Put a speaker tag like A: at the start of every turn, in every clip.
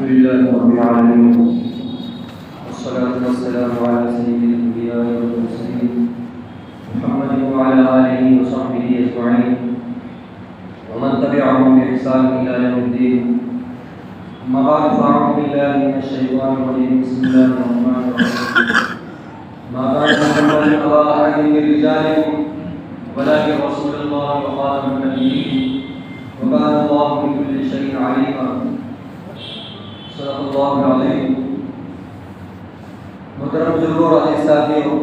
A: لله رب العالمين والصلاة والسلام على سيد الأنبياء والمرسلين محمد وعلى آله وصحبه أجمعين ومن تبعهم بإحسان إلى يوم الدين. أما بعد فأعوذ بالله من الشيطان الرجيم. بسم الله الرحمن الرحيم. ما كان محمد أبا أحد من رجالكم ولكن رسول الله وخاتم النبيين وكان الله بكل شيء عليما. صدق اللہ العظیم. محترم بزرگوں اور عزیز ساتھیوں،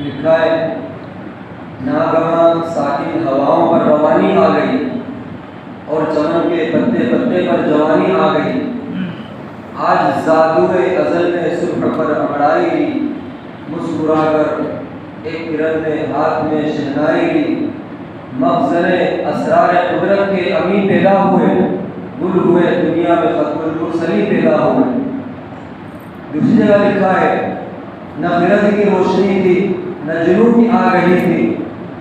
A: لکھا ہے ناگہاں ساکن ہواؤں پر روانی آ گئی اور چمن کے پتے پتے پر جوانی آ گئی. آج زادوئے ازل نے صبح پر اڑائی لی، مسکرا کر ایک کرن نے ہاتھ میں شہنائی لی. مخزن اسرار قدرت کے امین پیدا ہوئے، گل ہوئے دنیا میں ختم المرسلین پیدا ہوئے. دوسری جگہ لکھا ہے نہ خرد کی روشنی تھی نہ جنوں کی آگہی تھی،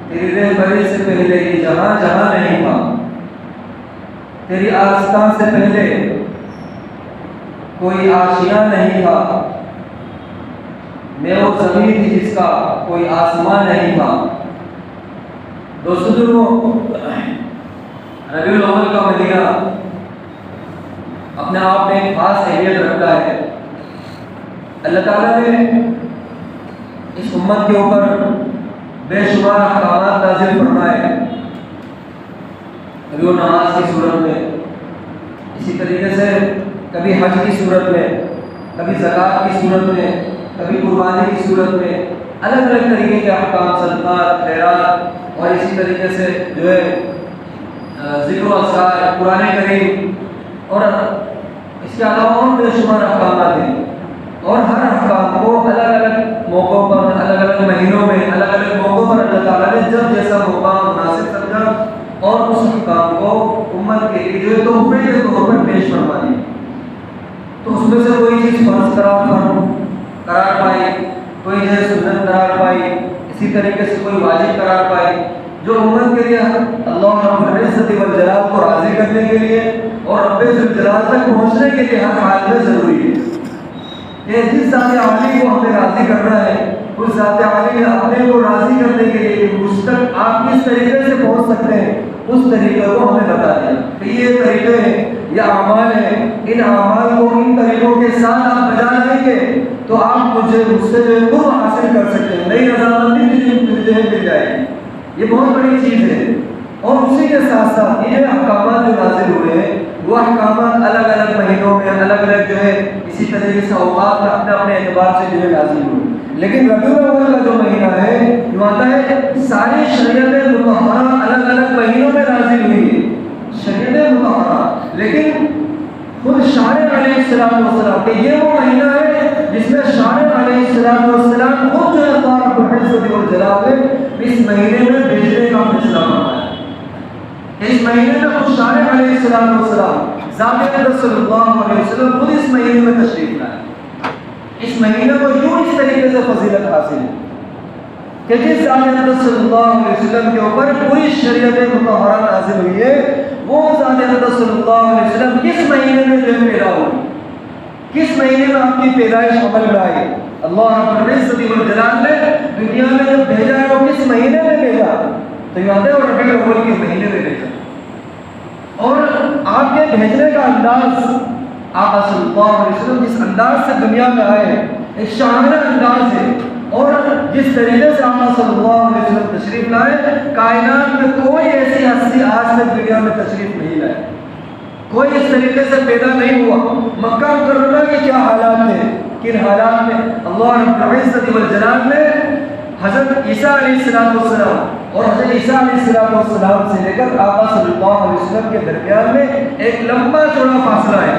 A: تیری رہبری سے پہلے یہ جہاں جہاں نہیں تھا. تیری آستان سے پہلے کوئی آشیاں نہیں تھا. میں وہ زمین تھی جس کا کوئی آسمان نہیں تھا. دوستو، ربیع الاول کا مہینہ اپنے آپ میں ایک خاص اہمیت رکھتا ہے. اللہ تعالیٰ نے اس امت کے اوپر بے شمار احکامات نازل فرمائے. کبھی وہ نماز کی صورت میں، اسی طریقے سے کبھی حج کی صورت میں، کبھی زکوٰۃ کی صورت میں، کبھی قربانی کی صورت میں، الگ الگ طریقے کے احکام، صدقات، خیرات، اور اسی طریقے سے جو ہے ذکر و اذکار، قرآن کریم، اور اس کے علاوہ اور بے شمار احکامات ہیں. اور ہر احکام کو الگ الگ موقعوں پر، الگ الگ مہینوں میں، الگ الگ موقعوں پر اللہ تعالیٰ نے جب جیسا موقع مناسب سمجھا اور اس احکام کو امت کے لیے جو ہے تحفے کے طور پر پیش فرما دی. تو اس میں سے کوئی چیز فرض قرار پائی، کوئی جو ہے سنت قرار پائی، اسی طریقے سے کوئی واجب قرار پائی، جو امت کے لیے اللہ رب العزت والجلال کو راضی کرنے کے لیے اور رب الجلال تک پہنچنے کے لیے ہر حال میں ضروری ہے. کہ جس ذات عالی کو ہمیں راضی کرنا ہے، اس ذات عالی نے اپنے کو راضی کرنے کے لیے مجھ تک آپ کس طریقے سے پہنچ سکتے ہیں، اس طریقے کو ہمیں بتا دیا کہ یہ طریقے ہیں، یہ اعمال ہیں. ان اعمال کو ان طریقوں کے ساتھ آپ بجا لائیں گے تو آپ مجھ سے جو ہے قرب حاصل کر سکتے ہیں. نئی رضامندی مل جائے گی. یہ بہت بڑی چیز ہے. اور اسی کے ساتھ ساتھ یہ احکامات جو نازل ہوئے ہیں وہ احکامات الگ الگ مہینوں میں، الگ الگ جو ہے اسی طریقے سے اوقات میں اپنے اپنے اعتبار سے جو ہے نازل ہوئے. لیکن ربیع الاول کا جو مہینہ ہے جو آتا ہے، ساری شریعت مطہرہ الگ الگ مہینوں میں نازل ہوئی ہے. شریعت مطہرہ، لیکن خود شارع علیہ السلام کہ یہ وہ مہینہ ہے جس میں شارع علیہ السلام خود جو اللہ رب العزت والجلال نے اس مہینے میں بھیجنے کا فیصلہ فرمایا. اس مہینے میں خود شارع علیہ السلام ذات اقدس صلی اللہ علیہ وسلم خود اس مہینے میں تشریف لائے. اس مہینے کو یوں اس طریقے سے فضیلت حاصل ہے کہ جس ذات اقدس صلی اللہ علیہ وسلم کے اوپر پوری شریعت مطہرہ نازل ہوئی ہے، وہ ذات اقدس صلی اللہ علیہ وسلم کس مہینے میں جو ہے پیدا ہوئی، کس مہینے میں آپ کی پیدائش عمل میں آئی. اللہ رب العزت والجلال نے دنیا میں جب بھیجا ہے وہ کس مہینے میں بھیجا، تو یاد ہے وہ ربیع الاول کے مہینے میں بھیجا. اور آپ کے بھیجنے کا انداز، آقا صلی اللہ علیہ وسلم جس انداز سے دنیا میں آئے ایک شاندار انداز ہے. اور جس طریقے سے آقا صلی اللہ علیہ وسلم تشریف لائے، کائنات میں کوئی ایسی ہستی آج تک دنیا میں تشریف نہیں لائے، کوئی اس طریقے سے پیدا نہیں ہوا. مکہ مکرمہ کے کیا حالات تھے، کن حالات میں اللہ رب العزت والجلال نے حضرت عیسیٰ علیہ السلام اور حضرت عیسیٰ علیہ السلام سے لے کر آقا صلی اللہ علیہ وسلم کے درمیان میں ایک لمبا چوڑا فاصلہ ہے.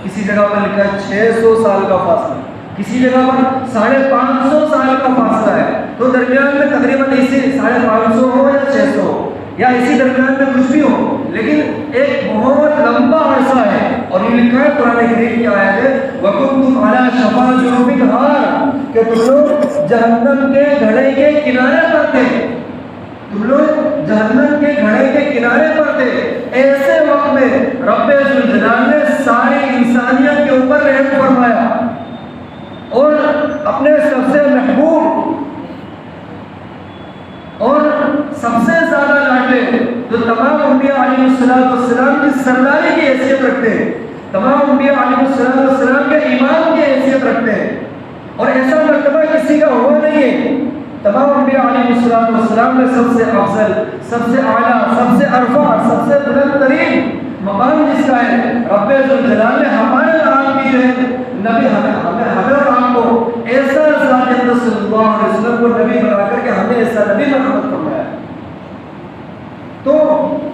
A: کسی جگہ پر لکھا ہے 600 سال کا فاصلہ، کسی جگہ پر 550 سال کا فاصلہ ہے. تو درمیان میں تقریباً اسی 550 ہو یا 600 ہو یا اسی درمیان میں کچھ بھی ہو، لیکن ایک بہت لمبا عرصہ ہے. اور یہ لکھا ہے قرآن کریم کی آیت ہے وَكُنْتُمْ عَلَىٰ شَفَا جُرُفٍ نَارٍ، کہ تم لوگ جہنم کے گھڑے کے کنارے پر تھے، تم لوگ جہنم کے گھڑے دریا کے کنارے پر تھے، ایسے وقت میں رب ذوالجلال نے ساری انسانیت کے اوپر رحم فرمایا اور اپنے سب سے محبوب اور سب سے زیادہ لاڈلے جو تمام انبیاء علیہ السلام کی سرداری کی حیثیت رکھتے ہیں، تمام انبیاء علیہ السلام کے امام کی حیثیت رکھتے ہیں، اور ایسا مرتبہ کسی کا ہوا نہیں ہے۔ تمام انبیاء علیہ السلام میں سب سے افضل، سب سے اعلیٰ، سب سے ارفع، سب سے بلند ترین مقام جس کا ہے، رب ذوالجلال نے ہمارے آپ کی جو ہے نبی ہمیں اور آپ کو ایسا ذات صلی اللہ علیہ وسلم کو نبی بنا کر کے ہمیں ایسا نبی مرحمت فرمایا۔ تو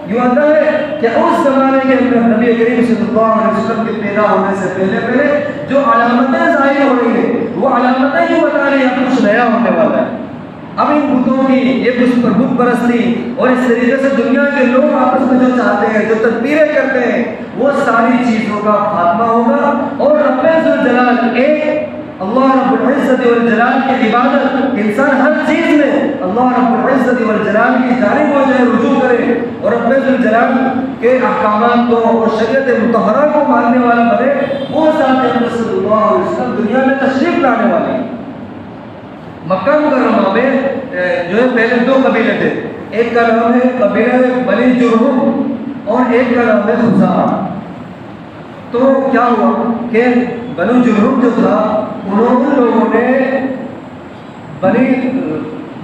A: یہ آتا ہے کہ اس زمانے کے اندر نبی کریم صلی اللہ علیہ وسلم کے پیدا ہونے سے پہلے جو علامتیں ظاہر ہو رہی ہیں، وہ علامتیں ہی بتا رہی ہیں کچھ نیا ہونے والا ہے۔ اب ان بتوں کی یہ بت پرستی اور اس طریقے سے دنیا کے لوگ آپس میں جو چاہتے ہیں، جو تدبیریں کرتے ہیں، وہ ساری چیزوں کا خاتمہ ہوگا اور رب ذوالجلال ایک اللہ رب العزت والجلال کی عبادت، انسان ہر چیز میں اللہ رب العزت والجلال کی جانب ہو جائے، رجوع کرے اور رب ذوالجلال کے احکامات کو اور شریعت مطہرہ کو ماننے والا بنے، وہ ذات صلی اللہ علیہ وسلم دنیا میں تشریف لانے والے۔ مکہ مکرمہ میں جو ہے پہلے دو قبیلے تھے، ایک کا نام ہے قبیلہ بنی جرہم اور ایک کا نام ہے خزاعہ۔ تو کیا ہوا کہ بنو جرہم جو تھا ان لوگوں نے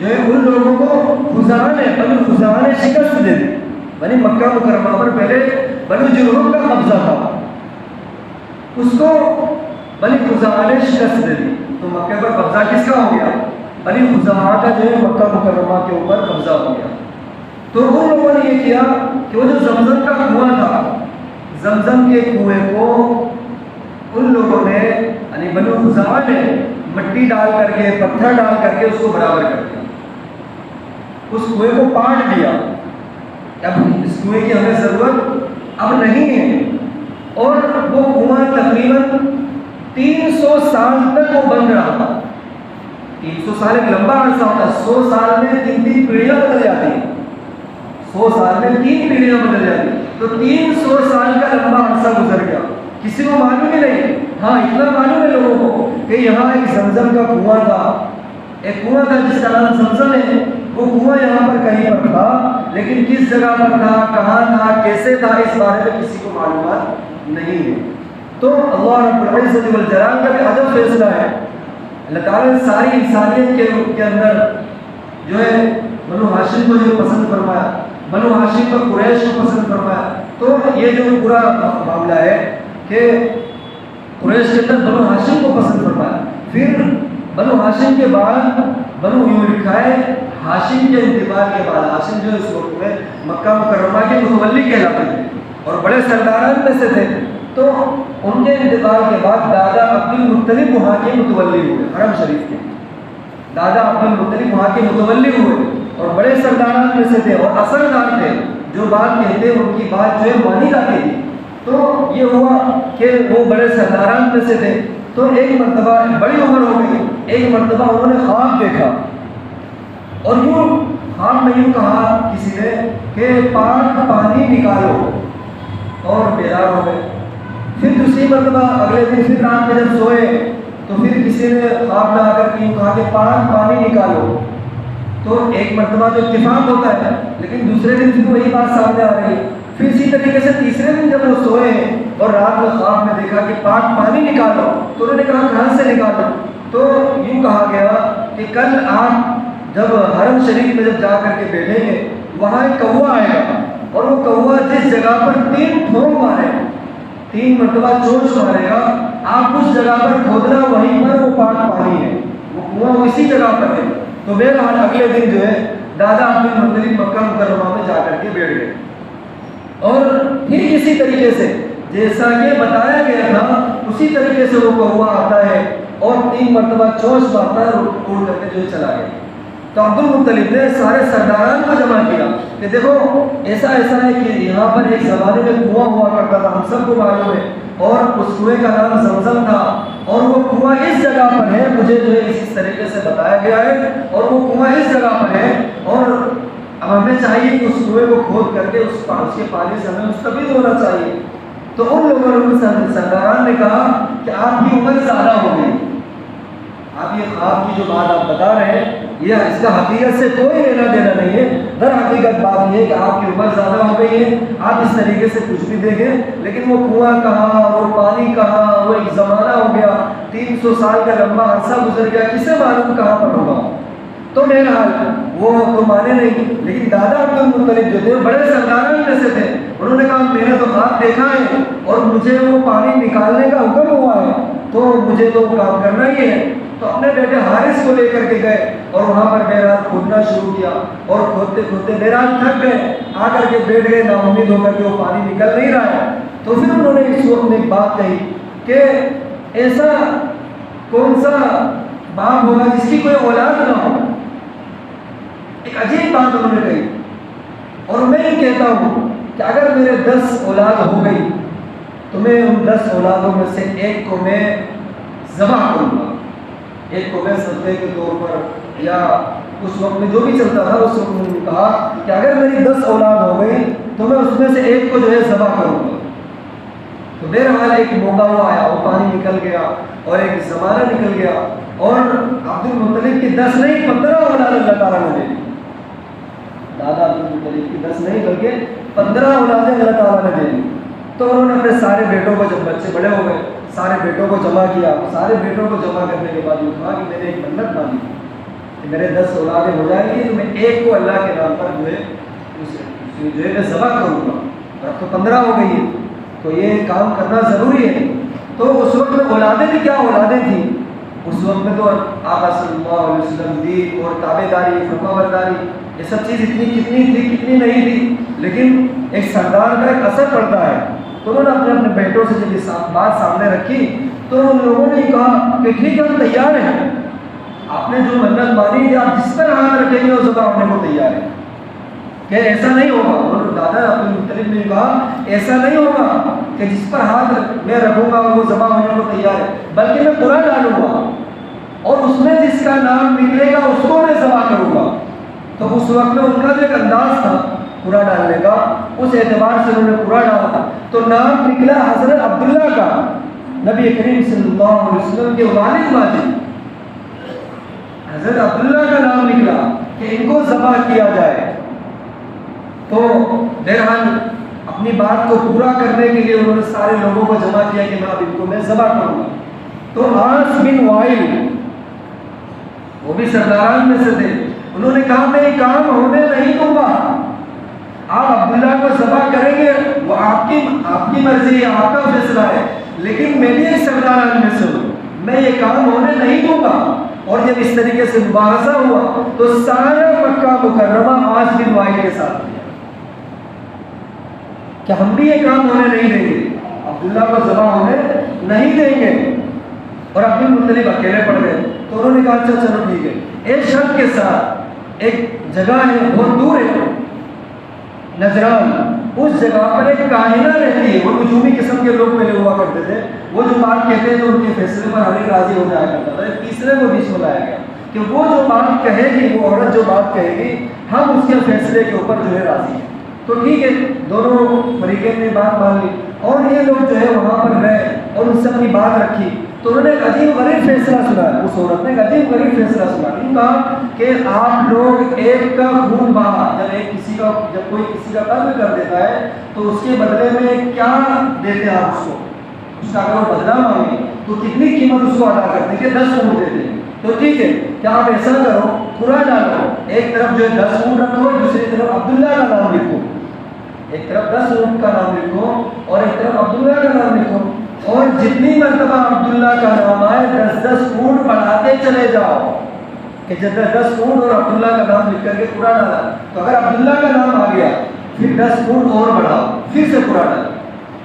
A: ان لوگوں کو بنو خزاعہ نے شکست دے دی۔ بنی مکہ مکرمہ پر پہلے بنو جرہم کا قبضہ تھا، اس کو بنی خزاعہ نے شکست دے دی، تو مکہ پر قبضہ کس کا ہو گیا؟ بنی خزاعہ کا جو ہے مکہ مکرمہ کے اوپر قبضہ ہو گیا۔ تو ان لوگوں نے یہ کیا کہ وہ جو زمزم کا کنواں تھا، زمزم کے کنویں کو ان لوگوں نے یعنی بنو خزاعہ نے مٹی ڈال کر کے، پتھر ڈال کر کے اس کو برابر کر دیا، اس کنویں کو پاٹ دیا۔ اب اس کنویں کی ہمیں ضرورت اب نہیں ہے، اور وہ کنواں تقریباً 300 سال تک وہ بند رہا تھا۔ 300 سال ایک لمبا عرصہ ہوتا ہے، 100 سال میں 3 پیڑھیاں بدل جاتی ہیں، 100 سال میں 3 پیڑھیاں بدل جاتی ہیں، تو 300 سال کا لمبا عرصہ گزر گیا، کسی کو معلوم ہی نہیں۔ ہاں اتنا معلوم ہے لوگوں کو کہ یہاں ایک زمزم کا کنواں تھا، ایک کنواں تھا جس کا نام زمزم ہے، وہ کنواں یہاں پر کہیں پر تھا، لیکن کس جگہ پر تھا، کہاں تھا، کیسے تھا، اس بارے میں کسی کو معلومات نہیں ہے۔ تو اللہ رب العزت والجلال کا بھی عجب فیصلہ ہے، اللہ تعالیٰ نے ساری انسانیت کے اندر جو ہے بنو ہاشم کو جو پسند فرمایا، بنو ہاشم کو قریش کو پسند فرمایا۔ تو یہ جو پورا معاملہ ہے کہ قریش کے اندر بنو ہاشم کو پسند فرمایا، پھر بنو ہاشم کے بعد بنو یوں لکھا ہے ہاشم کے انتقال کے بعد، ہاشم جو اس وقت میں مکہ مکرمہ کے متولی کہلاتے تھے اور بڑے سرداران میں سے تھے، تو ان کے انتقال کے بعد دادا عبد المطلب وہاں کے متولی ہوئے، حرم شریف کے دادا عبد المطلب وہاں کے متولی ہوئے اور بڑے سرداران میں سے تھے اور اثردار تھے، جو بات کہتے ان کی بات جو ہے مانی جاتی تھی۔ تو یہ ہوا کہ وہ بڑے سرداران میں سے تھے، تو ایک مرتبہ بڑی عمر ہو گئی، ایک مرتبہ انہوں نے خواب دیکھا اور یوں خواب میں یوں کہا کسی نے کہ پاک پانی نکالو، اور بیدار ہو گئے۔ پھر دوسری مرتبہ اگلے دن پھر رات میں جب سوئے تو پھر کسی نے خواب میں آ کر کے کہا کہ پاک پانی نکالو، تو ایک مرتبہ تو اتفاق ہوتا ہے، لیکن دوسرے دن پھر وہی بات سامنے آ رہی ہے۔ پھر اسی طریقے سے تیسرے دن جب وہ سوئے اور رات میں خواب میں دیکھا کہ پاک پانی نکالو، تو انہوں نے کہا کہاں سے نکالو؟ تو یوں کہا گیا کہ کل آپ جب حرم شریف میں جب جا کر کے بیٹھیں گے، وہاں ایک کوا آئے گا اور وہ کوا جس جگہ پر 3 ٹھونک مارے، 3 مرتبہ چونچ مارے گا، آپ اس جگہ پر کھودنا، وہیں پر وہ پاک پانی ہے، وہ کنواں اسی جگہ پر ہے۔ تو بہرحال اگلے دن جو ہے دادا عبد المطلب مکہ مکرمہ میں جا کر کے بیٹھ گئے، اور پھر اسی طریقے سے جیسا کہ بتایا گیا تھا اسی طریقے سے وہ کوا آتا ہے اور 3 مرتبہ چونچ مارتا ہے اور اڑ کر کے جو چلا گیا۔ تو عبد المطلب نے سارے سرداران کو جمع کیا کہ دیکھو ایسا ہے کہ یہاں پر ایک زمانے میں کنواں ہوا کرتا تھا، ہم سب کو معلوم ہے، اور اس کنویں کا نام زمزم تھا، اور وہ کنواں اس جگہ پر ہے، مجھے جو ہے اس طریقے سے بتایا گیا ہے، اور وہ کنواں اس جگہ پر ہے، اور اب ہمیں چاہیے کہ اس کنویں کو کھود کر کے اس کے پانی سے ہمیں مستفید ہونا چاہیے. تو ان لوگوں نے سرداران نے کہا کہ آپ کی عمر زیادہ ہو گئی. آپ یہ خواب کی جو بات آپ بتا رہے ہیں یہ اس کا حقیقت سے کوئی لینا دینا نہیں ہے. در حقیقت بات یہ ہے کہ آپ کی عمر زیادہ ہو گئی ہے. آپ اس طریقے سے کچھ بھی دیکھیں لیکن وہ کنواں کہاں, وہ پانی کہاں, وہ ایک زمانہ ہو گیا, 300 سال کا لمبا عرصہ گزر گیا, کسے معلوم کہاں پر ہوگا. تو بہرحال وہ تو مانے نہیں. لیکن دادا عبد المطلب جو تھے بڑے سرداران میں سے تھے. انہوں نے کہا میں نے تو خواب دیکھا ہے اور مجھے وہ پانی نکالنے کا حکم ہوا ہے تو مجھے تو کام کرنا ہی ہے. تو اپنے بیٹے حارث کو لے کر کے گئے اور وہاں پر بہرحال کھودنا شروع کیا اور کھودتے کھودتے بہرحال تھک گئے, آ کر کے بیٹھ گئے, نا امید ہو کر کے وہ پانی نکل نہیں رہا ہے. تو پھر انہوں نے اس وقت میں ایک بات کہی کہ ایسا کون سا باپ ہوگا جس کی کوئی اولاد نہ ہو. ایک عجیب بات انہوں نے کہی. اور میں یہ کہتا ہوں کہ اگر میرے 10 اولاد ہو گئی تو میں ان 10 اولادوں میں سے ایک کو میں ذبح کروں گا. ایک کو میں صدقے کے طور پر یا اس وقت میں جو بھی چلتا تھا اس وقت میں نے کہا کہ اگر میری 10 اولاد ہو گئی تو میں اس میں سے ایک کو جو ہے ذبح کروں گا. تو بہرحال ایک موقع وہ آیا, وہ پانی نکل گیا اور ایک زمانہ نکل گیا اور عبد المطلب کی 10 نہیں 15 اولاد اللہ تعالیٰ نے دے دی. دادا عبد المطلب کی 10 نہیں بلکہ 15 اولادیں اللہ تعالیٰ نے دے دی. تو انہوں نے اپنے سارے بیٹوں کو, جب بچے بڑے ہو گئے, سارے بیٹوں کو جمع کیا. سارے بیٹوں کو جمع کرنے کے بعد یہ کہا کہ میں نے ایک منت مانی کہ میرے 10 اولادیں ہو جائیں گی تو میں ایک کو اللہ کے نام پر جو ہے میں ذبح کروں گا. اور اب تو 15 ہو گئی ہے تو یہ کام کرنا ضروری ہے. تو اس وقت میں اولادیں بھی کیا اولادیں تھیں. اس وقت میں تو آقا صلی اللہ علیہ وسلم دین اور تابع داری, فرما برداری, یہ سب چیز اتنی کتنی تھی کتنی نہیں تھی, لیکن ایک سردار کا ایک اثر پڑتا ہے. تو انہوں نے اپنے بیٹوں سے جب یہ بات سامنے رکھی تو ان لوگوں نے کہا کہ ٹھیک ہے ہم تیار ہیں, آپ نے جو منت مانی تھی آپ جس پر ہاتھ رکھیں گے وہ ذبح ہونے کو تیار ہے. کہ ایسا نہیں ہوگا. اور دادا عبد المطلب نے کہا ایسا نہیں ہوگا کہ جس پر ہاتھ میں رکھوں گا وہ ذبح ہونے کو تیار ہے, بلکہ میں قرآن ڈالوں گا اور اس میں جس کا نام نکلے گا اس کو میں ذبح کروں گا. تو اس وقت میں ان کا جو ایک انداز تھا قرآن ڈالنے کا, اس اعتبار سے انہوں نے قرآن ڈالا. تو نام نکلا حضرت عبداللہ کا, نبی کریم صلی اللہ علیہ وسلم کے والد ماجد حضرت عبداللہ کا نام نکلا کہ ان کو ذبح کیا جائے. تو بہرحال اپنی بات کو پورا کرنے کے لیے انہوں نے سارے لوگوں کو جمع کیا کہ میں اب ان کو میں ذبح کروں گا. تو عاص بن وائل وہ بھی سرداران میں سے تھے. انہوں نے کہا میں یہ کام ہونے نہیں دوں گا, آپ عبداللہ کو ذبح کریں گے وہ آپ کی مرضی ہے, آپ کا فیصلہ ہے, لیکن میں بھی ایک سرداران میں سے ہوں, میں یہ کام ہونے نہیں دوں گا. اور جب اس طریقے سے مباحثہ ہوا تو سارا مکہ مکرمہ عاص بن وائل کے ساتھ کیا کہ ہم بھی یہ کام ہونے نہیں دیں گے, عبداللہ کو ذبح ہونے نہیں دیں گے. اور عبد المطلب اکیلے پڑ گئے. تو انہوں نے کہا اچھا چلو ٹھیک ہے. ایک شخص کے ساتھ ایک جگہ ہے بہت دور ہے نجران, اس جگہ پر ایک کاہنہ رہتی ہے. وہ نجومی قسم کے لوگ پہلے ہوا کرتے تھے, وہ جو بات کہتے ہیں تو ان کے فیصلے پر ہر ایک راضی ہو جایا کرتا تھا. تیسرے کو بیچ میں لایا گیا کہ وہ جو بات کہے گی, وہ عورت جو بات کہے گی, ہم اس کے فیصلے کے اوپر جو ہے راضی ہیں. تو ٹھیک ہے, دونوں فریقین نے بات مان لی اور یہ لوگ جو ہے وہاں پر گئے اور ان سے اپنی بات رکھی. تو انہوں نے ایک عجیب غریب فیصلہ سنا. اس عورت نے ایک عجیب غریب فیصلہ سنا. انہوں نے کہا کہ آپ لوگ ایک کا خون بہا, جب کوئی کسی کا قتل کر دیتا ہے تو اس کے بدلے میں کیا دیتے ہیں آپ اس کو, اس کا اگر وہ بدلہ مانگے تو کتنی قیمت اس کو ادا کرتے ہیں کہ 10 اونٹ دیتے ہیں. تو ٹھیک ہے کیا آپ ایسا کرو, قرآن ڈالو, ایک طرف جو ہے 10 اونٹ رکھو, دوسری طرف عبداللہ کا نام لکھو. ایک طرف 10 اونٹ کا نام لکھو اور ایک طرف عبداللہ کا نام لکھو, اور جتنی مرتبہ عبداللہ کا نام آئے 10 اونٹ بڑھاتے چلے جاؤ. کہ جب 10 اونٹ اور عبداللہ کا نام لکھ کر کے قرآن ڈالا, تو اگر عبداللہ کا نام آ گیا پھر 10 اونٹ اور بڑھاؤ, پھر سے قرآن ڈالا,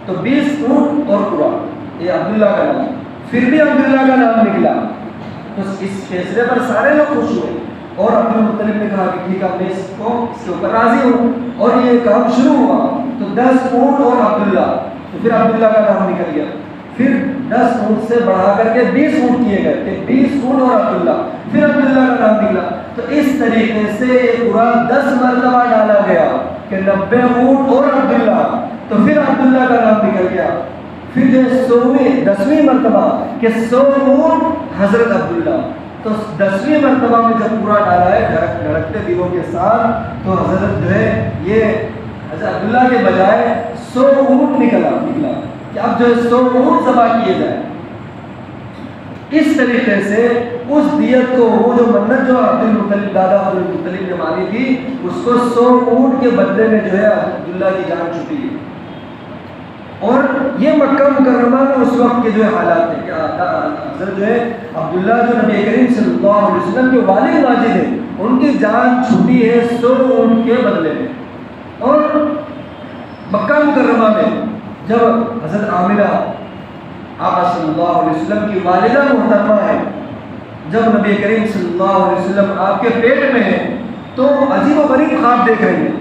A: تو 20 اونٹ اور قرآن, یہ عبداللہ کا نام. پھر بھی عبداللہ کا نام نکلا. تو اس فیصلے پر سارے لوگ خوش ہوئے اور عبد المطلب نے کہا کہ ٹھیک ہے میں اس کے اوپر راضی ہوں. اور یہ کام شروع ہوا تو 10 اونٹ اور عبداللہ, تو پھر عبداللہ کا نام نکل گیا. پھر 10 اونٹ سے بڑھا کر کے 20 اونٹ کیے گئے کہ 20 اونٹ اور عبداللہ، پھر عبداللہ کا نام نکلا۔ تو اس طریقے سے یہ قرآن 10 مرتبہ ڈالا گیا کہ 90 اونٹ اور عبداللہ، تو پھر عبداللہ کا نام نکل گیا۔ پھر جو 10ویں مرتبہ کہ 100 اونٹ حضرت عبداللہ، تو 10ویں مرتبہ میں جب پورا ڈالا ہے دھڑکتے دلوں کے ساتھ، تو حضرت جو ہے یہ حضرت عبداللہ کے بجائے 100 اونٹ نکلا کہ اب جو ہے 100 اونٹ ذبح کیے جائیں۔ اس طریقے سے اس دیت کو، وہ جو منت جو دادا عبد المطلب نے مانی تھی، اس کو 100 اونٹ کے بدلے میں جو ہے عبداللہ کی جان چھٹی ہے۔ اور یہ مکہ مکرمہ میں اس وقت کے جو ہے حالات تھے کہ حضرت جو ہے عبداللہ جو نبی کریم صلی اللہ علیہ وسلم کے والد ماجد ہیں، ان کی جان چھٹی ہے 100 اونٹ کے بدلے میں۔ اور مکہ مکرمہ میں جب حضرت عامرہ آقا صلی اللہ علیہ وسلم کی والدہ محترمہ ہے، جب نبی کریم صلی اللہ علیہ وسلم آپ کے پیٹ میں ہے، تو عجیب و غریب خواب دیکھ رہے ہیں،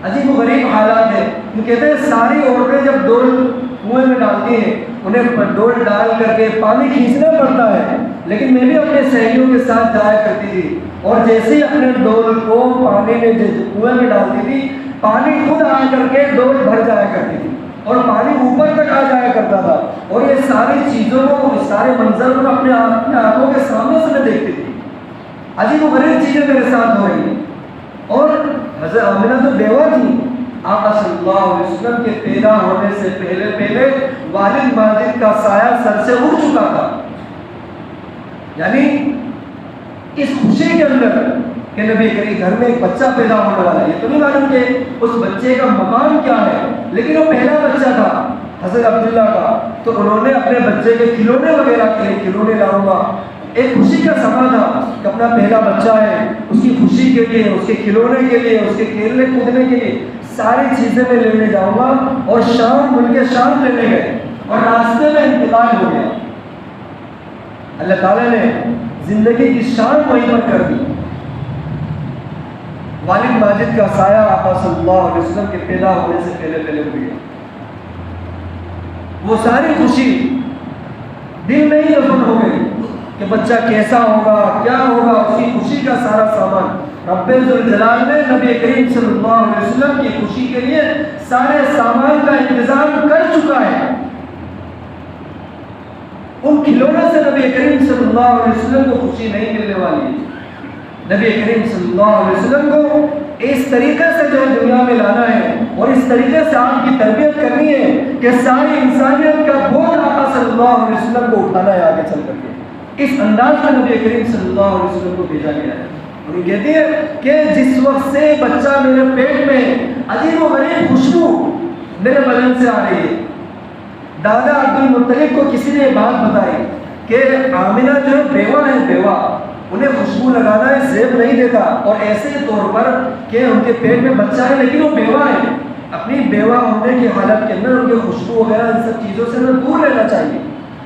A: عجیب و غریب حالات ہیں۔ وہ کہتے ہیں ساری عورتیں جب ڈول کنویں میں ڈالتی ہیں، انہیں ڈول ڈال کر کے پانی کھینچنا پڑتا ہے، لیکن میں بھی اپنے سہیلیوں کے ساتھ جایا کرتی تھی، اور جیسے ہی اپنے ڈول کو پانی میں کنویں میں ڈالتی تھی، پانی خود آ کر کے ڈول بھر جایا کرتی تھی اور پانی اوپر تک آ جایا کرتا تھا، اور یہ ساری چیزوں کو، سارے منظر کو اپنے آنکھوں کے سامنے سے میں دیکھتی تھی۔ عجیب و غریب چیزیں میرے ساتھ ہو رہی ہیں۔ اور حضرت آمنہ تو بیوہ تھی، آقا صلی اللہ علیہ وسلم کے پیدا ہونے سے پہلے والد ماجد کا سایہ سر سے اڑ چکا تھا، یعنی اس خوشی کے اندر کہ نبی کریم گھر میں ایک بچہ پیدا ہونے والا ہے، یہ تو نہیں معلوم کہ اس بچے کا مقام کیا ہے، لیکن وہ پہلا بچہ تھا حضرت عبداللہ کا، تو انہوں نے اپنے بچے کے کھلونے وغیرہ کے لیے، کھلونے لاؤں گا، ایک خوشی کا سما تھا کہ اپنا پہلا بچہ ہے، اس کی خوشی کے لیے، اس کے کھلونے کے لیے، اس کے کھیلنے کودنے کے لیے ساری چیزیں میں لینے جاؤں گا۔ اور شام مل کے شام لینے گئے اور راستے میں انتقال ہو گیا۔ اللہ تعالیٰ نے زندگی کی شام وہیں پر کر دی۔ والد ماجد کا سایہ آقا صلی اللہ علیہ وسلم کے پیدا ہونے سے پہلے ہو گیا۔ وہ ساری خوشی دل میں ہی دفن ہو گئی کہ بچہ کیسا ہوگا، کیا ہوگا، اس کی خوشی کا سارا سامان رب ذوالجلال نے نبی کریم صلی اللہ علیہ وسلم کی خوشی کے لیے سارے سامان کا انتظام کر چکا ہے۔ ان کھلونوں سے نبی کریم صلی اللہ علیہ وسلم کو خوشی نہیں ملنے والی ہے۔ نبی کریم صلی اللہ علیہ وسلم کو اس طریقے سے جو ہے دنیا میں لانا ہے، اور اس طریقے سے آپ کی تربیت کرنی ہے کہ ساری انسانیت کا بوجھ آقا صلی اللہ علیہ وسلم کو اٹھانا ہے آگے چل کر کے۔ اس انداز میں نبی کریم صلی اللہ علیہ وسلم کو بھیجا گیا ہے۔ اور یہ کہتی ہے کہ جس وقت سے بچہ میرے پیٹ میں، عجیب و غریب خوشبو میرے بدن سے آ رہی ہے۔ دادا عبد المطلب کو کسی نے یہ بات بتائی کہ آمنہ جو ہے بیوہ ہے، بیوہ، انہیں خوشبو لگانا ہے زیب نہیں دیتا، اور ایسے طور پر کہ ان کے پیٹ میں بچہ ہے لیکن وہ بیوہ ہے، اپنی بیوہ ہونے کی حالت کے اندر ان کے خوشبو وغیرہ ان سب چیزوں سے دور رہنا چاہیے۔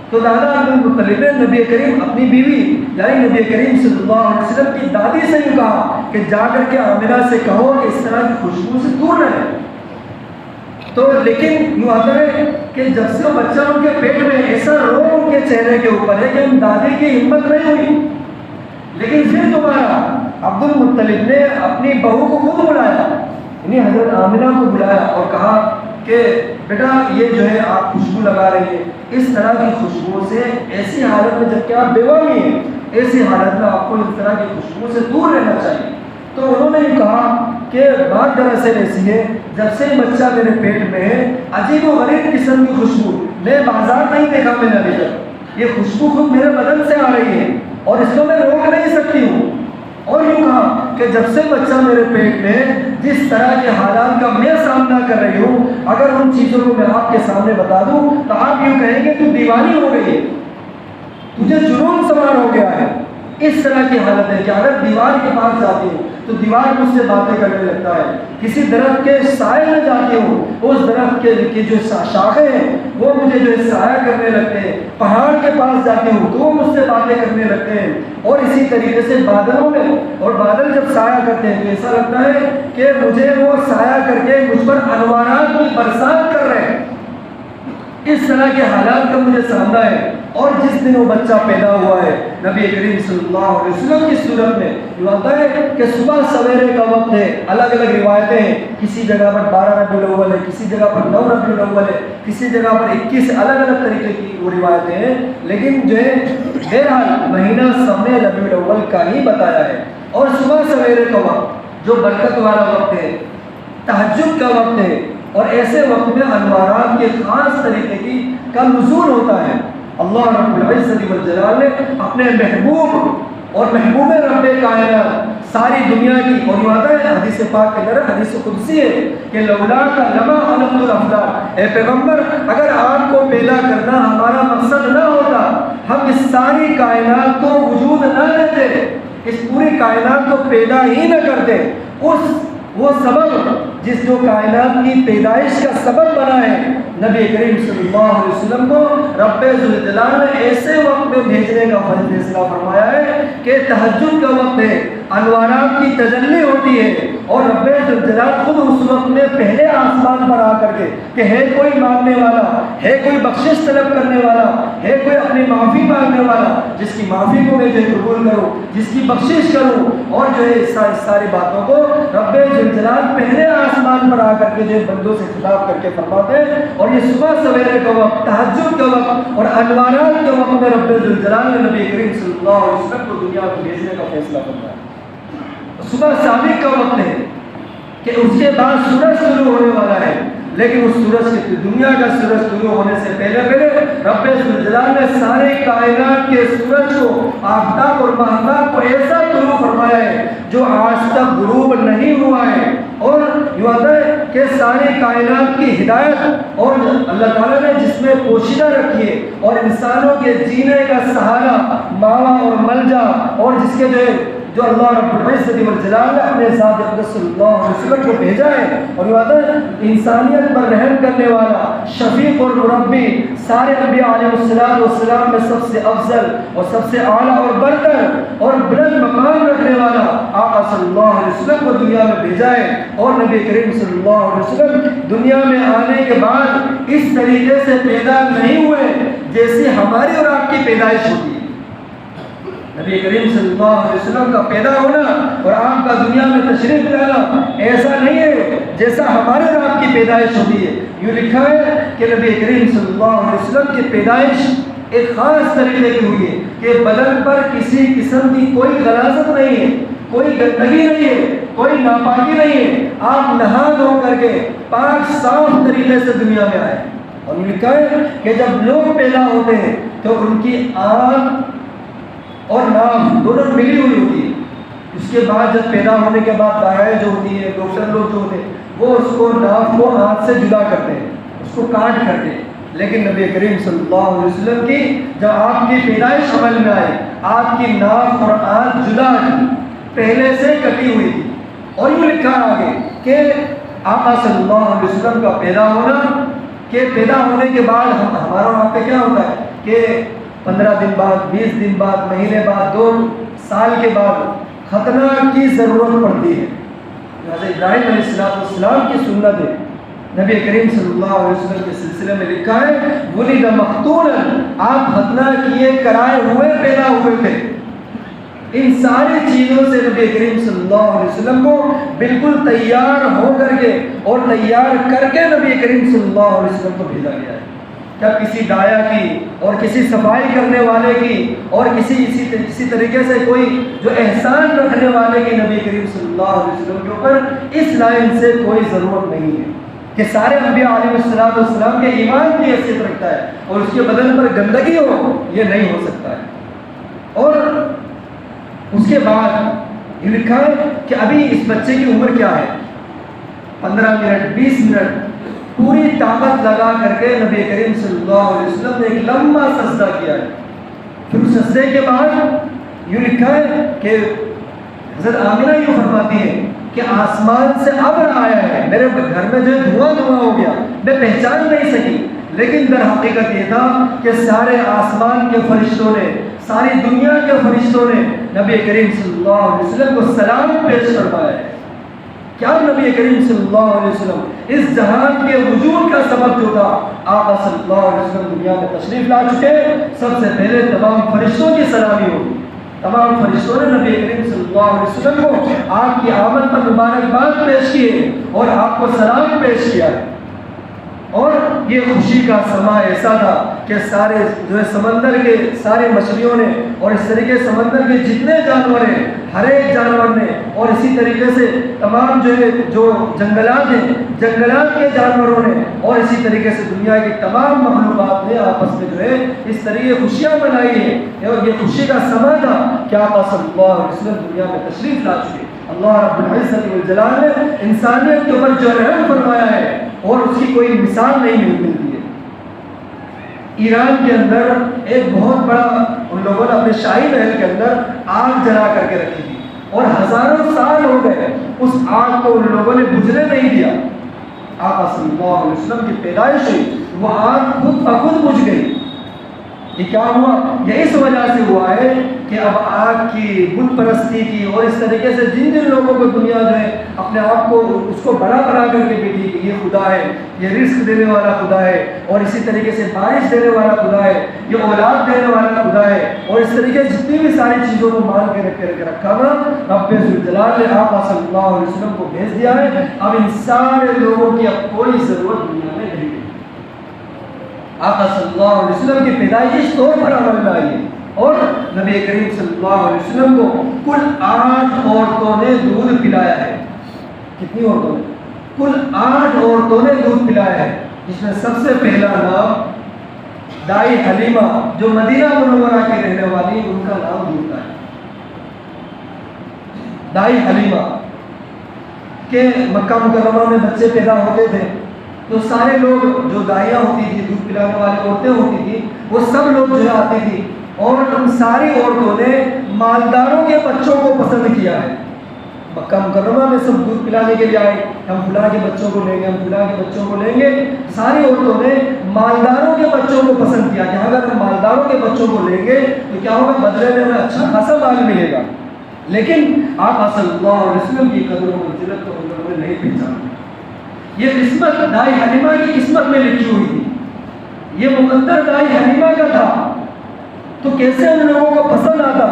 A: تو دادا عبد المطلب نے نبی کریم اپنی بیوی یعنی نبی کریم صلی اللہ علیہ وسلم کی دادی سے یہ کہا کہ جا کر کے آمنہ سے کہو کہ اس طرح کی خوشبو سے دور رہے۔ تو لیکن یوں آتا ہے کہ جب سے وہ بچہ ان کے پیٹ میں، ایسا روگ ان کے چہرے کے اوپر ہے کہ ان دادی کی ہمت نہیں ہوئی، لیکن پھر دوبارہ عبد المطلب نے اپنی بہو کو خود بلایا، یعنی حضرت آمنہ کو بلایا اور کہا کہ بیٹا یہ جو ہے آپ خوشبو لگا رہی ہیں، اس طرح کی خوشبو سے ایسی حالت میں جب کہ آپ بیوہ بھی ہیں، ایسی حالت میں آپ کو اس طرح کی خوشبو سے دور رہنا چاہیے۔ تو انہوں نے یہ کہا کہ بات دراصل ایسی ہے، جب سے بچہ میرے پیٹ میں ہے، عجیب و غریب قسم کی خوشبو، میں بازار نہیں دیکھا میں نے ابھی تک، یہ خوشبو خود میرے بدن سے آ رہی ہے اور اس کو میں روک نہیں سکتی ہوں۔ اور یوں کہا کہ جب سے بچہ میرے پیٹ میں، جس طرح کے حالات کا میں سامنا کر رہی ہوں، اگر ان چیزوں کو میں آپ کے سامنے بتا دوں تو آپ یوں کہیں گے تو دیوانی ہو گئی ہے، تجھے جنون سوار ہو گیا ہے۔ اس طرح کی حالت ہے کہ اگر دیوار کے پاس جاتی ہوں تو دیوار مجھ سے باتیں کرنے لگتا ہے، کسی درخت کے سائے میں جاتی ہوں، اس درخت کے جو شاخیں ہیں وہ مجھے جو ہے سایہ کرنے لگتے ہیں، پہاڑ کے پاس جاتی ہوں تو وہ مجھ سے باتیں کرنے لگتے ہیں، اور اسی طریقے سے بادلوں میں، اور بادل جب سایہ کرتے ہیں تو ایسا لگتا ہے کہ مجھے وہ سایہ کر کے مجھ پر انوارات کی برسات کر رہے ہیں۔ اس جس طرح کے حالات کا مجھے سامنا ہے، اور جس دن وہ بچہ پیدا ہوا ہے، نبی کریم صلی اللہ علیہ وسلم کی صورت میں یہ ہوتا ہے کہ صبح سویرے کا وقت ہے، الگ الگ روایتیں ہیں، کسی جگہ پر 12 ربیع الاول ہے، کسی جگہ پر 9 ربیع الاول ہے، کسی جگہ پر 21، الگ الگ طریقے کی وہ روایتیں ہیں، لیکن جو ہے بہرحال مہینہ سب نے ربیع الاول کا ہی بتایا ہے۔ اور صبح سویرے کا وقت جو برکت والا وقت ہے، تہجد کا وقت ہے، اور ایسے وقت میں انوارات کے خاص طریقے کی کا نزول ہوتا ہے۔ اللہ رب العزت والجلال نے اپنے محبوب اور محبوب رب کائنات ساری دنیا کی، اور یہ آتا ہے حدیث پاک کے اندر، حدیث قدسی ہے کہ لولا کا لما خلقت الافلاک، اے پیغمبر اگر آپ کو پیدا کرنا ہمارا مقصد نہ ہوتا، ہم اس ساری کائنات کو وجود نہ دیتے، اس پوری کائنات کو پیدا ہی نہ کرتے۔ وہ سبب جس جو کائنات کی پیدائش کا سبب بنا ہے، نبی کریم صلی اللہ علیہ وسلم کو رب ذوالجلال نے ایسے وقت میں بھیجنے کا فیصلہ فرمایا ہے کہ تہجد کا وقت ہے، انوارات کی تجلی ہوتی ہے، اور رب ذوالجلال خود اس وقت میں پہلے آسمان پر آ کر کے کہ ہے کوئی مانگنے والا، ہے کوئی بخشش طلب کرنے والا، ہے کوئی اپنی معافی مانگنے والا، جس کی معافی کو میں جو قبول کروں، جس کی بخشش کروں، اور جو ہے اس ساری باتوں کو رب ذوالجلال پہلے آسمان پر آ کر کے جو بندوں سے خطاب کر کے فرماتے ہیں۔ اور یہ صبح سویرے کا وقت، تہجد کا وقت اور انوارات کے وقت میں رب ذوالجلال نے نبی کریم صلی اللہ علیہ وسلم کو دنیا کو بھیجنے کا فیصلہ فرمایا۔ صبح صادق کا وقت ہے کہ اس کے بعد سورج شروع ہونے والا ہے، لیکن اس سورج کی دنیا کا سورج شروع ہونے سے پہلے رب ذوالجلال نے سارے کائنات کے سورج کو، آفتاب اور ماہتاب کو ایسا طلوع فرمایا ہے جو آج تک غروب نہیں ہوا ہے، اور یہ ہوتا ہے کہ ساری کائنات کی ہدایت اور اللہ تعالیٰ نے جس میں پوشیدہ رکھی ہے، اور انسانوں کے جینے کا سہارا، ماوا اور ملجا، اور جس کے جو اللہ رب العزت والجلال نے اپنے ذات اقدس صلی اللہ علیہ وسلم کو بھیجا ہے، اور یہ ہوتا ہے انسانیت پر رحم کرنے والا، شفیق اور مربی، سارے انبیاء علیہ السلام میں سب سے افضل اور سب سے اعلیٰ اور برتر اور بلند مقام رکھنے والا آقا صلی اللہ علیہ وسلم کو دنیا میں بھیجا ہے۔ اور نبی کریم صلی اللہ علیہ وسلم دنیا میں آنے کے بعد اس طریقے سے پیدا نہیں ہوئے جیسے ہماری اور آپ کی پیدائش ہوتی ہے۔ نبی کریم صلی اللہ علیہ وسلم کا پیدا ہونا اور آپ کا دنیا میں تشریف لانا ایسا نہیں ہے جیسا ہمارے اور آپ کی پیدائش ہوتی ہے۔ یوں لکھا ہے کہ نبی کریم صلی اللہ علیہ وسلم کی پیدائش ایک خاص طریقے کی ہوئی ہے کہ بدن پر کسی قسم کی کوئی غلاظت نہیں ہے، کوئی گندگی نہیں ہے، کوئی ناپاکی نہیں ہے، آپ نہا دھو کر کے پاک صاف طریقے سے دنیا میں آئے۔ اور یہ لکھا ہے کہ جب لوگ پیدا ہوتے ہیں تو ان کی آنکھ اور ناف دونوں ملی ہوئی ہوتی ہے، اس کے بعد جب پیدا ہونے کے بعد دائیں جو ہوتی ہے، ڈاکٹر لوگ جو ہوتے ہیں وہ اس کو ناف کو ہاتھ سے جدا کرتے ہیں، اس کو کاٹ کرتے ہیں، لیکن نبی کریم صلی اللہ علیہ وسلم کی جب آپ کی پیدائش عمل میں آئی، آپ کی ناف اور آنکھ جدا تھی، پہلے سے کٹی ہوئی تھی۔ اور یہ لکھا آگے کہ آقا صلی اللہ علیہ وسلم کا پیدا ہونا، کہ پیدا ہونے کے بعد ہمارا وہاں پہ کیا ہوتا ہے کہ 15 دن بعد، 20 دن بعد، مہینے بعد، 2 سال کے بعد ختنہ کی ضرورت پڑتی ہے۔ حضرت ابراہیم علیہ السلام کی سنت ہے، نبی کریم صلی اللہ علیہ وسلم کے سلسلے میں لکھا ہے ولد مختونا، آپ ختنہ کیے کرائے ہوئے پیدا ہوئے تھے۔ ان ساری چیزوں سے نبی کریم صلی اللہ علیہ وسلم کو بالکل تیار ہو کر کے اور تیار کر کے نبی کریم صلی اللہ علیہ وسلم کو بھیجا گیا ہے۔ کیا کسی دایا کی اور کسی صفائی کرنے والے کی اور کسی طریقے سے کوئی جو احسان رکھنے والے کی نبی کریم صلی اللہ علیہ وسلم کے اوپر اس لائن سے کوئی ضرورت نہیں ہے کہ سارے انبیاء علیہ السلام کے ایمان کی حیثیت رکھتا ہے اور اس کے بدن پر گندگی ہو، یہ نہیں ہو سکتا ہے۔ اور اس کے بعد یہ لکھا ہے کہ ابھی اس بچے کی عمر کیا ہے، 15 منٹ 20 منٹ پوری طاقت لگا کر کے نبی کریم صلی اللہ علیہ وسلم نے ایک لمبا سجدہ کیا ہے۔ پھر اس سجدے کے بعد یہ لکھا ہے کہ حضرت آمنہ یہ فرماتی ہے کہ آسمان سے ابر آیا ہے، میرے گھر میں جو دھواں ہو گیا، میں پہچان نہیں سکی، لیکن در حقیقت یہ تھا کہ سارے آسمان کے فرشتوں نے، ساری دنیا کے فرشتوں نے نبی کریم صلی اللہ علیہ وسلم کو سلام پیش فرمایا ہے۔ کیا نبی کریم صلی اللہ علیہ وسلم اس جہان کے وجود کا سبب جو تھا، آقا صلی اللہ علیہ وسلم دنیا میں تشریف لا چکے، سب سے پہلے تمام فرشتوں کی سلامی ہوگی۔ تمام فرشتوں نے نبی کریم صلی اللہ علیہ وسلم کو آپ کی آمد پر مبارکباد پیش کی ہے اور آپ کو سلام پیش کیا ہے۔ اور یہ خوشی کا سما ایسا تھا کہ سارے جو ہے سمندر کے سارے مچھلیوں نے اور اس طریقے سمندر کے جتنے جانور ہیں، ہر ایک جانور نے، اور اسی طریقے سے تمام جو ہے جو جنگلات ہیں، جنگلات کے جانوروں نے، اور اسی طریقے سے دنیا کی تمام مخلوقات نے آپس میں جو ہے اس طریقے خوشیاں منائی ہیں۔ اور یہ خوشی کا سما تھا کہ آقا صلی اللہ علیہ وسلم دنیا میں تشریف لا چکے۔ اللہ رب العزت والجلال نے انسانیت کے اوپر جو رحم فرمایا ہے اور اس کی کوئی مثال نہیں ملتی ہے۔ ایران کے اندر ایک بہت بڑا ان لوگوں نے اپنے شاہی محل کے اندر آگ جلا کر کے رکھی تھی اور ہزاروں سال ہو گئے اس آگ کو ان لوگوں نے بجھنے نہیں دیا۔ آقا صلی اللہ علیہ وسلم کی پیدائش ہوئی، وہ آگ خود بخود بجھ گئی۔ یہ کیا ہوا؟ یہ اس وجہ سے ہوا ہے کہ اب آگ کی، بت پرستی کی، اور اس طریقے سے جن جن لوگوں کو دنیا جو ہے اپنے آپ کو اس کو بڑا بنا کر کے بیٹھی کہ یہ خدا ہے، یہ رزق دینے والا خدا ہے، اور اسی طریقے سے بارش دینے والا خدا ہے، یہ اولاد دینے والا خدا ہے، اور اس طریقے سے جتنی بھی ساری چیزوں کو مان کے رکھا ہوا، رب ذوالجلال نے آقا صلی اللہ علیہ وسلم کو بھیج دیا ہے۔ اب ان سارے لوگوں کی اب کوئی ضرورت دنیا میں نہیں ہے۔ آقا صلی اللہ علیہ وسلم کی پیدائش اس طور پر عمل میں آئی ہے، اور نبی کریم صلی اللہ علیہ وسلم کو کل 8 عورتوں نے دودھ پلایا ہے۔ کتنی عورتوں نے؟ کل 8 عورتوں نے دودھ پلایا ہے، جس میں سب سے پہلا نام دائی حلیمہ جو مدینہ منورہ کی رہنے والی، ان کا نام دودھ ہے۔ دائی حلیمہ کہ مکہ مکرمہ میں بچے پیدا ہوتے تھے تو سارے لوگ جو دائیاں ہوتی تھی، دودھ پلانے والی عورتیں ہوتی تھی، وہ سب لوگ جو آتی تھی، اور ان ساری عورتوں نے مالداروں کے بچوں کو پسند کیا ہے۔ مکہ مکرمہ میں سب دودھ پلانے کے لیے آئے، ہم فلاں کے بچوں کو لیں گے، ہم فلاں کے بچوں کو لیں گے۔ ساری عورتوں نے مالداروں کے بچوں کو پسند کیا کہ اگر ہم مالداروں کے بچوں کو لیں گے تو کیا ہوگا، بدلے میں ہمیں اچھا خاصا مال ملے گا۔ لیکن آقا صلی اللہ علیہ وسلم کی قدر و منزلت کو ان لوگوں نے نہیں پہچانا۔ یہ قسمت دائی حلیمہ کی قسمت میں لکھی ہوئی تھی، یہ مقدر دائی حلیمہ کا تھا، تو کیسے ان لوگوں کو پسند آتا؟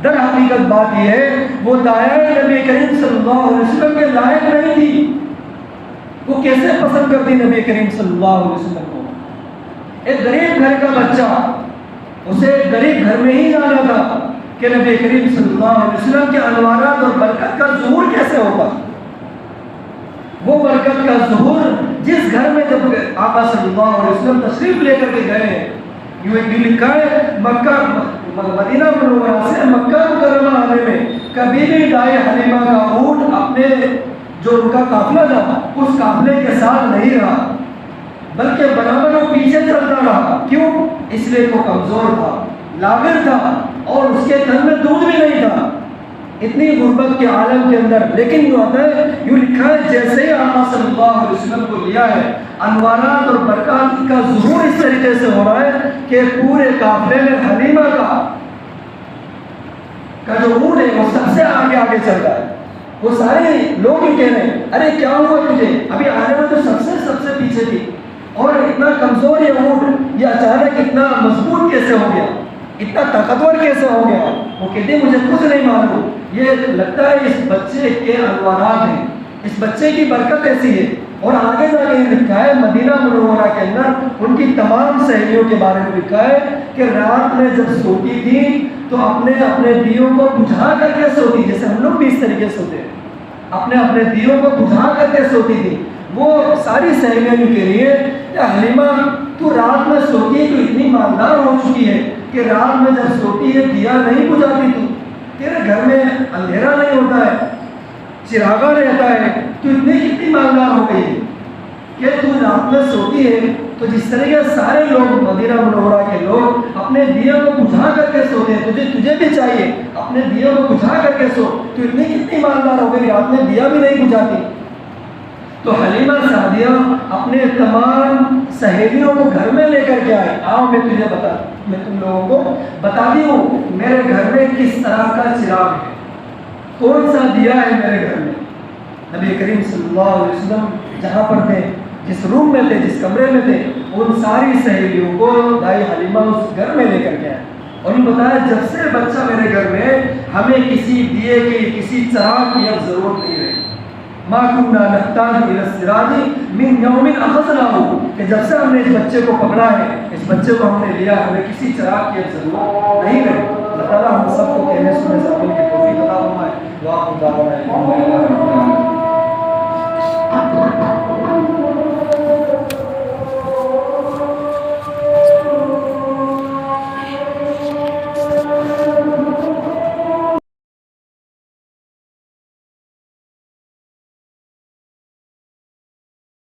A: در حقیقت بات یہ ہے وہ دائیں نبی کریم صلی اللہ علیہ وسلم کے لائق نہیں تھی۔ وہ کیسے پسند کرتی نبی کریم صلی اللہ علیہ وسلم کو؟ ایک غریب گھر کا بچہ، اسے ایک غریب گھر میں ہی جانا تھا کہ نبی کریم صلی اللہ علیہ وسلم کے انوارات اور برکت کا ظہور کیسے ہوگا۔ وہ برکت کا ظہور جس گھر میں جب آقا صلی اللہ علیہ وسلم تشریف لے کر کے گئے ہیں، یوں لکھا ہے مکہ مدینہ منورہ سے مکہ مکرمہ آنے میں کبھی بھی دائی حلیمہ کا اونٹ اپنے جو ان کا قافلہ تھا اس قافلے کے ساتھ نہیں رہا، بلکہ برابر وہ پیچھے چلتا رہا۔ کیوں؟ اس لیے وہ کمزور تھا، لاغر تھا، اور اس کے تن میں دودھ بھی نہیں تھا، اتنی غربت کے عالم کے اندر۔ لیکن یوں آتا ہے، یوں لکھا ہے جیسے ہی آقا صلی اللہ علیہ وسلم کو لیا ہے، انوارات اور برکات کا ظہور اس طریقے سے ہو رہا ہے کہ پورے قافلے میں حلیمہ کا جو اونٹ ہے وہ سب سے آگے آگے چل رہا ہے۔ وہ سارے لوگ ہی کہہ رہے ہیں ارے کیا ہوا تجھے، ابھی آنے میں تو سب سے پیچھے تھی، اور اتنا کمزور یہ اونٹ یہ اچانک اتنا مضبوط کیسے ہو گیا، اتنا طاقتور کیسے ہو گیا؟ وہ کہتے ہیں مجھے کچھ نہیں معلوم، یہ لگتا ہے اس بچے کے انوارات ہیں، اس بچے کی برکت ایسی ہے۔ اور آگے جا کے لکھا ہے مدینہ منورہ کے اندر ان کی تمام سہیلیوں کے بارے میں لکھا ہے کہ رات میں جب سوتی تھی تو اپنے دیوں کو بجھا کر کے سوتی، جیسے ہم لوگ بھی اس طریقے سے سوتے ہیں، اپنے دیوں کو بجھا کر کے سوتی تھی۔ وہ ساری سہیلیاں بھی کہہ رہی ہے کہ حلیمہ تو رات میں سوتی ہے، تو اتنی مالدار ہو چکی ہے کہ رات میں جب سوتی ہے دیا نہیں بجھاتی، تو تیرے گھر میں اندھیرا نہیں ہوتا ہے، چراغا رہتا ہے، تو اتنی کتنی مالدار ہو گئی ہے کہ تو رات میں سوتی ہے۔ تو جس طریقے سارے لوگ مدینہ منورہ کے لوگ اپنے دیے کو بجھا کر کے سوتے ہیں، تجھے بھی چاہیے اپنے دیے کو بجھا کر کے سو، تو اتنی کتنی مالدار ہو گئی، رات میں دیا بھی نہیں بجھاتی۔ تو حلیمہ سعدیہ اپنے تمام سہیلیوں کو گھر میں لے کر کے آئے، آؤ میں تم لوگوں کو بتا ہوں میرے گھر میں کس طرح کا چراغ ہے، کون سا دیا ہے میرے گھر میں۔ نبی کریم صلی اللہ علیہ وسلم جہاں پر تھے، جس روم میں تھے، جس کمرے میں تھے، ان ساری سہیلیوں کو دائی حلیمہ اس گھر میں لے کر گیا اور انہوں نے بتایا جب سے بچہ میرے گھر میں ہمیں کسی دیے کی، کسی چراغ کی اب ضرورت نہیں رہی۔ ما كنا نحتاج الى السراج من يوم اخذناه، کہ جب سے ہم نے اس بچے کو پکڑا ہے، اس بچے کو ہم نے لیا، ہمیں کسی چراغ کی اب ضرورت نہیں رہی۔ اللہ تعالیٰ ہم سب کو کہنے سننے سے عمل کی توفیق عطا فرمائے۔ دعا خدا